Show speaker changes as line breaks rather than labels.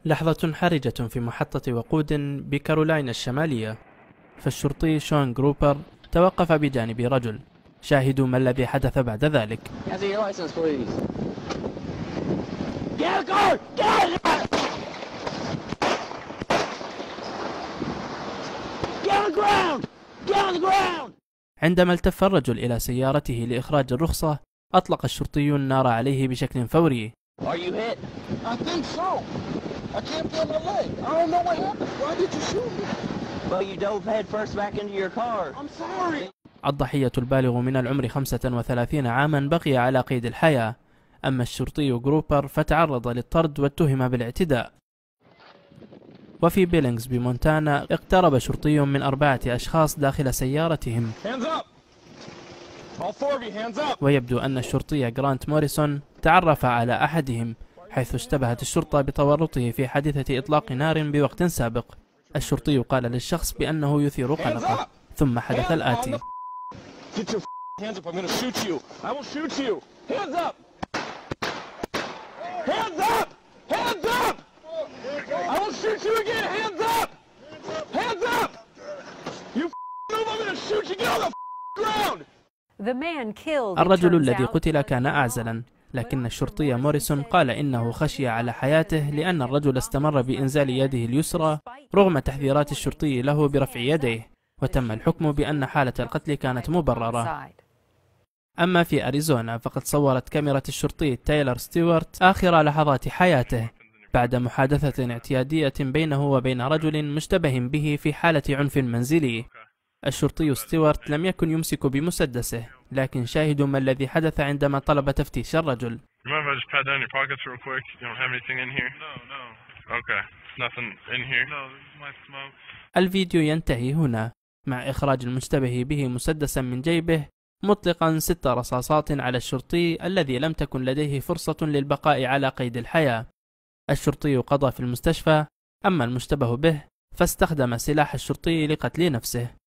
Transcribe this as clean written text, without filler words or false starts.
لحظة حرجة في محطة وقود بكارولاينا الشمالية، فالشرطي شون جروبر توقف بجانب رجل. شاهدوا ما الذي حدث بعد ذلك. عندما التف الرجل إلى سيارته لإخراج الرخصة، أطلق الشرطي النار عليه بشكل فوري. الضحية البالغ من العمر 35 عاما بقي على قيد الحياة، أما الشرطي جروبر فتعرض للطرد واتهم بالاعتداء. وفي بيلينغز بمونتانا اقترب شرطي من 4 أشخاص داخل سيارتهم، ويبدو أن الشرطي جرانت موريسون تعرف على أحدهم، حيث اشتبهت الشرطة بتورطه في حادثة إطلاق نار بوقت سابق. الشرطي قال للشخص بأنه يثير قلقه، ثم حدث الآتي. الرجل الذي قتل كان أعزلا، لكن الشرطي موريسون قال إنه خشي على حياته لأن الرجل استمر بإنزال يده اليسرى رغم تحذيرات الشرطي له برفع يديه، وتم الحكم بأن حالة القتل كانت مبررة. أما في أريزونا فقد صورت كاميرا الشرطي تايلر ستيوارت آخر لحظات حياته بعد محادثة اعتيادية بينه وبين رجل مشتبه به في حالة عنف منزلي. الشرطي ستيوارت لم يكن يمسك بمسدسه، لكن شاهدوا ما الذي حدث عندما طلب تفتيش الرجل. الفيديو ينتهي هنا مع إخراج المشتبه به مسدسا من جيبه، مطلقا 6 رصاصات على الشرطي الذي لم تكن لديه فرصة للبقاء على قيد الحياة. الشرطي قضى في المستشفى، أما المشتبه به فاستخدم سلاح الشرطي لقتل نفسه.